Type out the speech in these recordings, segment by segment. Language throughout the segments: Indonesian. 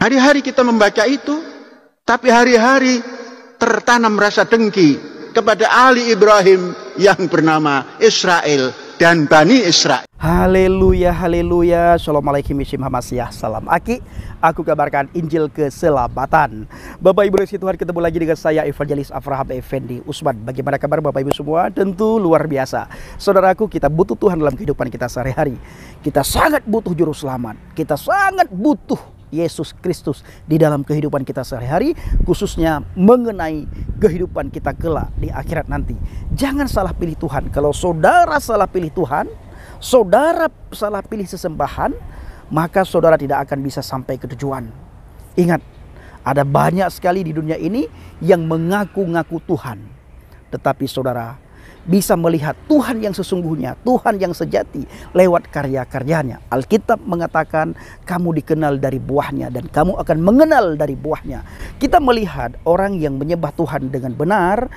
Hari-hari kita membaca itu, tapi hari-hari tertanam rasa dengki kepada Ali Ibrahim yang bernama Israel dan Bani Israel. Haleluya, haleluya. Assalamualaikum warahmatullahi wabarakatuh. Salam Aki. Aku kabarkan Injil keselamatan. Bapak Ibu Yesus Tuhan, ketemu lagi dengan saya Evangelis Avraham Effendi Usman. Bagaimana kabar Bapak Ibu semua? Tentu luar biasa. Saudaraku, kita butuh Tuhan dalam kehidupan kita sehari-hari. Kita sangat butuh juru selamat. Kita sangat butuh Yesus Kristus di dalam kehidupan kita sehari-hari, khususnya mengenai kehidupan kita kelak di akhirat nanti. Jangan salah pilih Tuhan. Kalau saudara salah pilih Tuhan, saudara salah pilih sesembahan, maka saudara tidak akan bisa sampai ke tujuan. Ingat, ada banyak sekali di dunia ini yang mengaku-ngaku Tuhan, tetapi saudara bisa melihat Tuhan yang sesungguhnya, Tuhan yang sejati lewat karya-karyanya. Alkitab mengatakan kamu dikenal dari buahnya dan kamu akan mengenal dari buahnya. Kita melihat orang yang menyembah Tuhan dengan benar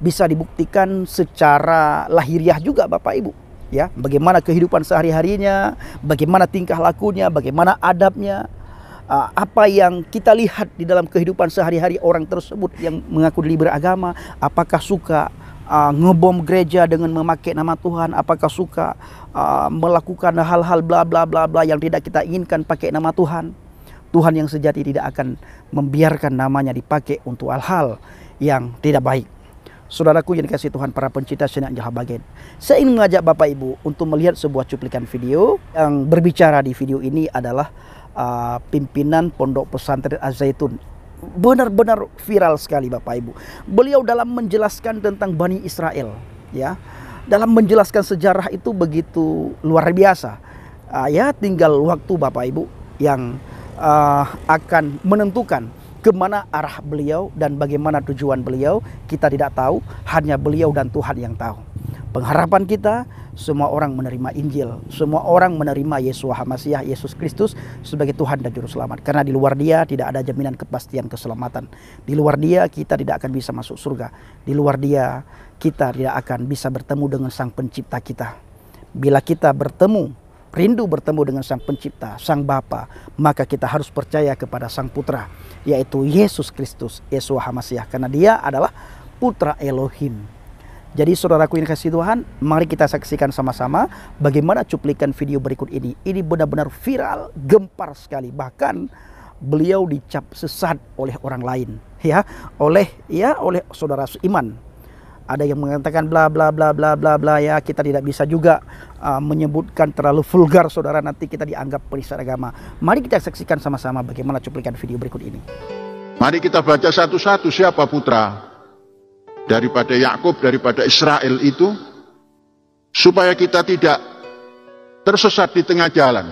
bisa dibuktikan secara lahiriah juga Bapak Ibu. Ya, bagaimana kehidupan sehari-harinya, bagaimana tingkah lakunya, bagaimana adabnya. Apa yang kita lihat di dalam kehidupan sehari-hari orang tersebut yang mengaku diri beragama, apakah suka ngebom gereja dengan memakai nama Tuhan, apakah suka melakukan hal-hal bla bla bla bla yang tidak kita inginkan pakai nama Tuhan. Tuhan yang sejati tidak akan membiarkan namanya dipakai untuk hal-hal yang tidak baik. Saudaraku yang dikasihi Tuhan, para pencinta Sinar Injil Habagen, saya ingin mengajak Bapak Ibu untuk melihat sebuah cuplikan video. Yang berbicara di video ini adalah pimpinan Pondok Pesantren Az-Zaitun. Benar-benar viral sekali Bapak Ibu. Beliau dalam menjelaskan tentang Bani Israel, ya, dalam menjelaskan sejarah itu begitu luar biasa. Ya, tinggal waktu Bapak Ibu yang akan menentukan kemana arah beliau dan bagaimana tujuan beliau. Kita tidak tahu, hanya beliau dan Tuhan yang tahu. Pengharapan kita, semua orang menerima Injil, semua orang menerima Yeshua HaMasiah, Yesus Kristus sebagai Tuhan dan Juru Selamat. Karena di luar Dia tidak ada jaminan kepastian keselamatan. Di luar Dia kita tidak akan bisa masuk surga. Di luar Dia kita tidak akan bisa bertemu dengan Sang Pencipta kita. Bila kita rindu bertemu dengan Sang Pencipta, Sang Bapa, maka kita harus percaya kepada Sang Putra, yaitu Yesus Kristus, Yeshua HaMasiah. Karena Dia adalah Putra Elohim. Jadi saudaraku yang kasih Tuhan, mari kita saksikan sama-sama bagaimana cuplikan video berikut ini. Ini benar-benar viral, gempar sekali. Bahkan beliau dicap sesat oleh orang lain, oleh saudara seiman. Ada yang mengatakan bla bla bla bla bla bla, ya, kita tidak bisa juga menyebutkan terlalu vulgar saudara, nanti kita dianggap penista agama. Mari kita saksikan sama-sama bagaimana cuplikan video berikut ini. Mari kita baca satu-satu siapa putra daripada Yakub, daripada Israel itu, supaya kita tidak tersesat di tengah jalan.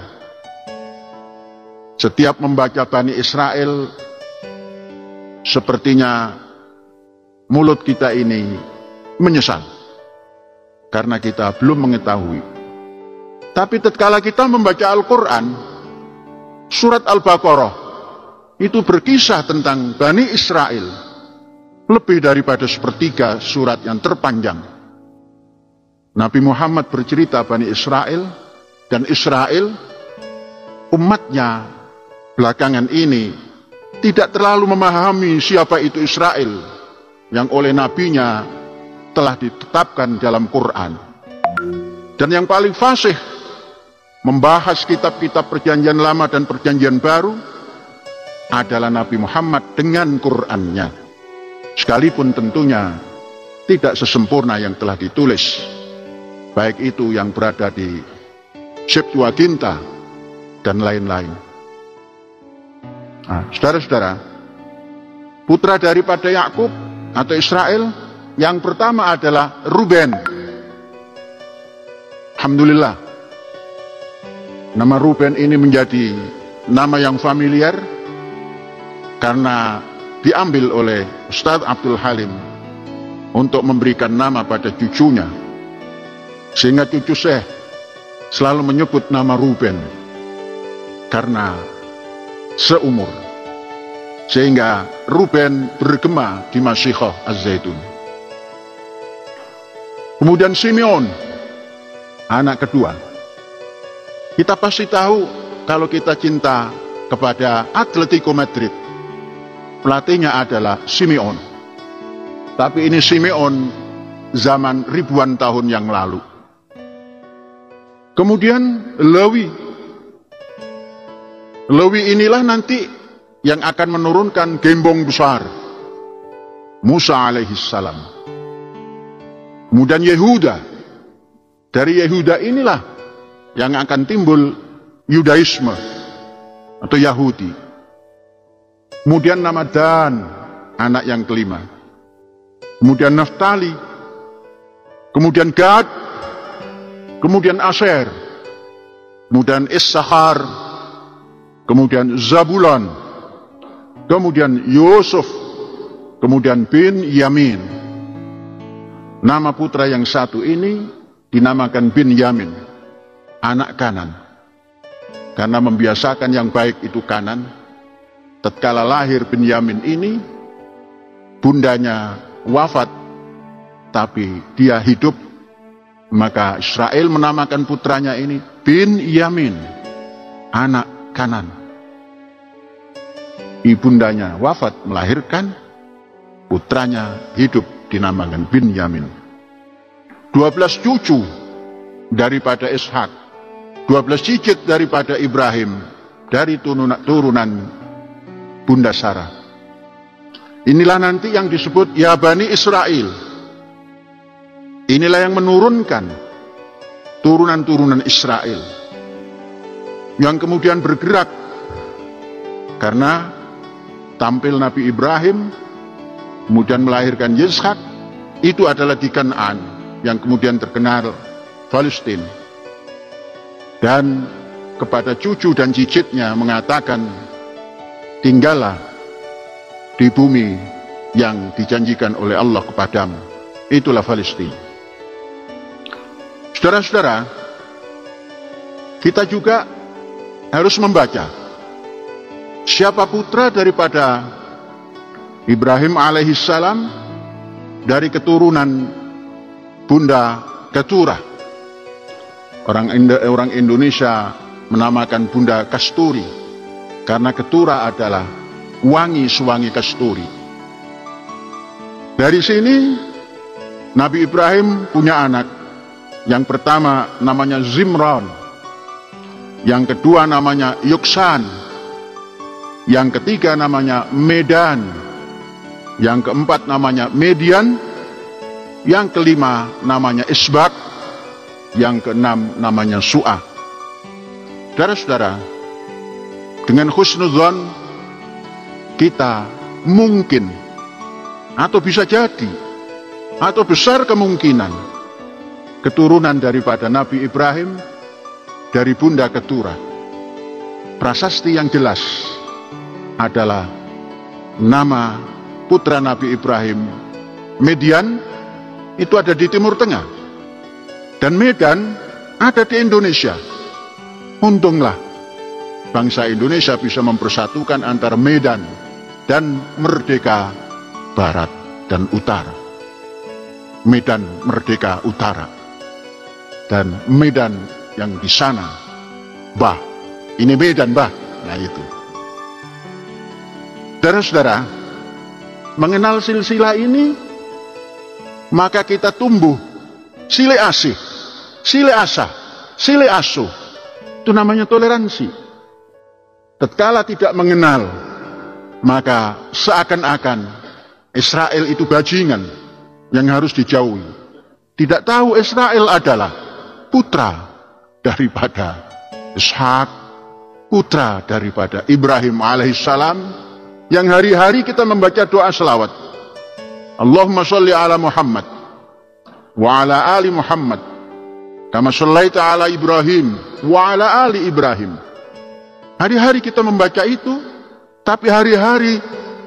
Setiap membaca Bani Israel, sepertinya mulut kita ini menyesal karena kita belum mengetahui. Tapi tatkala kita membaca Al-Quran, surat Al-Baqarah itu berkisah tentang Bani Israel lebih daripada sepertiga surat yang terpanjang. Nabi Muhammad bercerita Bani Israel, dan Israel umatnya belakangan ini tidak terlalu memahami siapa itu Israel yang oleh nabinya telah ditetapkan dalam Quran. Dan yang paling fasih membahas kitab-kitab perjanjian lama dan perjanjian baru adalah Nabi Muhammad dengan Qurannya. Sekalipun tentunya tidak sesempurna yang telah ditulis, baik itu yang berada di Septuaginta dan lain-lain. Saudara-saudara, putra daripada Yakub atau Israel yang pertama adalah Ruben. Alhamdulillah, nama Ruben ini menjadi nama yang familiar karena diambil oleh Ustadz Abdul Halim untuk memberikan nama pada cucunya, sehingga cucu Syekh selalu menyebut nama Ruben karena seumur, sehingga Ruben bergema di Masyikhah Az-Zaitun. Kemudian Simeon, anak kedua. Kita pasti tahu kalau kita cinta kepada Atletico Madrid. Pelatihnya adalah Simeone. Tapi ini Simeone zaman ribuan tahun yang lalu. Kemudian Lewi. Lewi inilah nanti yang akan menurunkan gembong besar, Musa alaihissalam. Kemudian Yehuda. Dari Yehuda inilah yang akan timbul Yudaisme atau Yahudi. Kemudian nama Dan, anak yang kelima. Kemudian Naftali. Kemudian Gad. Kemudian Asher. Kemudian Issachar. Kemudian Zabulon. Kemudian Yusuf. Kemudian Bin Yamin. Nama putra yang satu ini dinamakan Bin Yamin, anak kanan. Karena membiasakan yang baik itu kanan. Tatkala lahir Bin Yamin ini, bundanya wafat, tapi dia hidup. Maka Israel menamakan putranya ini Bin Yamin, anak kanan. Ibundanya wafat melahirkan, putranya hidup dinamakan Bin Yamin. 12 cucu daripada Ishak, 12 cicit daripada Ibrahim, dari turunan Bunda Sarah. Inilah nanti yang disebut Ya Bani Israel. Inilah yang menurunkan turunan-turunan Israel, yang kemudian bergerak karena tampil Nabi Ibrahim, kemudian melahirkan Ishak. Itu adalah di Kanaan, yang kemudian terkenal Palestina. Dan kepada cucu dan cicitnya mengatakan, tinggallah di bumi yang dijanjikan oleh Allah kepadamu. Itulah Palestina. Saudara-saudara, kita juga harus membaca siapa putra daripada Ibrahim alaihissalam dari keturunan Bunda Keturah. Orang Indonesia menamakan Bunda Kasturi, karena Keturah adalah wangi sewangi kasturi. Dari sini Nabi Ibrahim punya anak. Yang pertama namanya Zimran, yang kedua namanya Yuksan, yang ketiga namanya Medan, yang keempat namanya Median, yang kelima namanya Isbak, yang keenam namanya Su'ah. Saudara-saudara, dengan husnuzon kita mungkin, atau bisa jadi, atau besar kemungkinan keturunan daripada Nabi Ibrahim dari Bunda Keturah. Prasasti yang jelas adalah nama putra Nabi Ibrahim Median, itu ada di Timur Tengah, dan Medan ada di Indonesia. Untunglah bangsa Indonesia bisa mempersatukan antara Medan dan Merdeka Barat dan Utara. Medan Merdeka Utara dan Medan yang di sana, Bah, ini Medan Bah. Nah itu. Saudara-saudara, mengenal silsilah ini, maka kita tumbuh sile asih, sile asah, sile asuh. Itu namanya toleransi. Tatkala tidak mengenal, maka seakan-akan Israel itu bajingan yang harus dijauhi. Tidak tahu Israel adalah putra daripada Ishak, putra daripada Ibrahim alaihissalam, yang hari-hari kita membaca doa selawat. Allahumma sholli ala Muhammad wa ala ali Muhammad kama shallaita ala Ibrahim wa ala ali Ibrahim. Hari-hari kita membaca itu, tapi hari-hari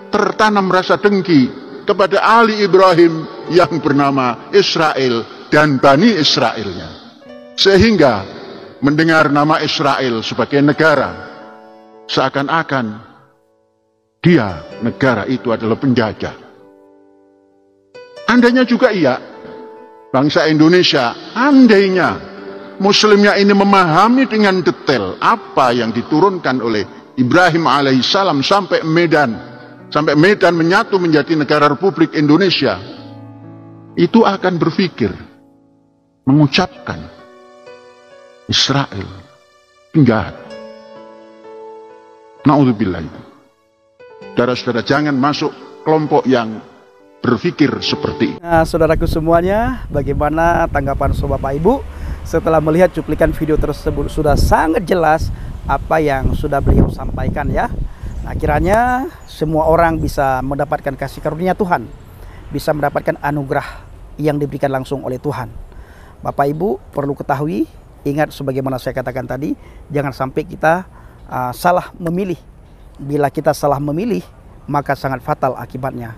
tertanam rasa dengki kepada Ali Ibrahim yang bernama Israel dan Bani Israelnya. Sehingga mendengar nama Israel sebagai negara, seakan-akan dia, negara itu adalah penjajah. Andainya juga iya, bangsa Indonesia, andainya Muslimnya ini memahami dengan detail apa yang diturunkan oleh Ibrahim alaihissalam sampai Medan menyatu menjadi negara Republik Indonesia, itu akan berpikir, mengucapkan Israel penjahat. Na'udzubillah itu. Saudara-saudara, jangan masuk kelompok yang berpikir seperti ini. Nah, saudaraku semuanya, bagaimana tanggapan saudara Bapak Ibu setelah melihat cuplikan video tersebut? Sudah sangat jelas apa yang sudah beliau sampaikan ya. Nah, kiranya semua orang bisa mendapatkan kasih karunia Tuhan, bisa mendapatkan anugerah yang diberikan langsung oleh Tuhan. Bapak Ibu perlu ketahui, ingat sebagaimana saya katakan tadi, jangan sampai kita salah memilih. Bila kita salah memilih, maka sangat fatal akibatnya.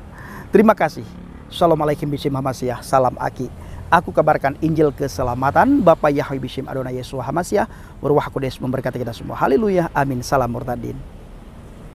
Terima kasih. Assalamualaikum bishim Hamasyah. Salam Aki. Aku kabarkan Injil keselamatan. Bapak Yahweh bishim Adonai Yesus Hamasyah. Berwah Kudus memberkati kita semua. Haleluya. Amin. Salam murtadin.